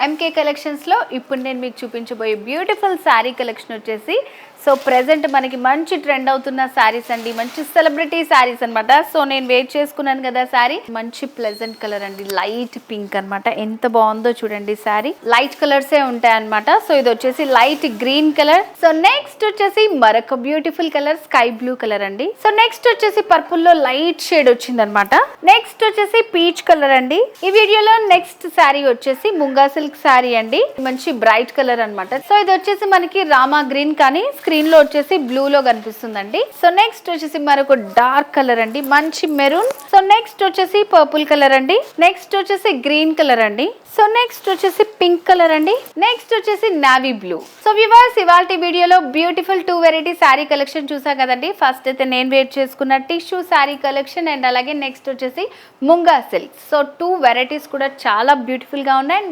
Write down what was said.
MK కలెక్షన్స్లో ఇప్పుడు నేను మీకు చూపించబోయే బ్యూటిఫుల్ శారీ కలెక్షన్ వచ్చేసి సో ప్రెజెంట్ మనకి మంచి ట్రెండ్ అవుతున్న శారీస్ అండి, మంచి సెలబ్రిటీ శారీస్ అనమాట. సో నేను వెయిట్ చేసుకున్నాను కదా శారీ, మంచి ప్లెజెంట్ కలర్ అండి, లైట్ పింక్ అనమాట. ఎంత బాగుందో చూడండి శారీ. లైట్ కలర్సే ఉంటాయి అనమాట. సో ఇది వచ్చేసి light green colour. So next వచ్చేసి మరొక beautiful colour sky blue colour అండి. సో నెక్స్ట్ వచ్చేసి పర్పుల్ లో లైట్ షేడ్ వచ్చింది అనమాట. నెక్స్ట్ వచ్చేసి పీచ్ కలర్ అండి. ఈ వీడియోలో నెక్స్ట్ శారీ వచ్చేసి ముంగా సిల్క్ శారీ అండి, మంచి బ్రైట్ కలర్ అనమాట. సో ఇది వచ్చేసి మనకి రామా గ్రీన్ కానీ స్క్రీన్ లో వచ్చేసి బ్లూ లో కనిపిస్తుందండి. సో నెక్స్ట్ వచ్చేసి మరొక డార్క్ కలర్ అండి, మంచి మెరూన్. సో నెక్స్ట్ వచ్చేసి పర్పుల్ కలర్ అండి. నెక్స్ట్ వచ్చేసి గ్రీన్ కలర్ అండి. సో నెక్స్ట్ వచ్చేసి పింక్ కలర్ అండి. నెక్స్ట్ వచ్చేసి నావీ బ్లూ. సో వ్యూవర్స్ ఇవాల్టి వీడియోలో బ్యూటిఫుల్ 2 వెరైటీ శారీ కలెక్షన్ చూసా కదండి. ఫస్ట్ అయితే నేను వేర్ చేసుకున్న టిష్యూ శారీ కలెక్షన్ అండ్ అలాగే నెక్స్ట్ వచ్చేసి ముంగా సిల్క్. సో 2 వెరైటీస్ కూడా చాలా బ్యూటిఫుల్ గా ఉన్నాయి.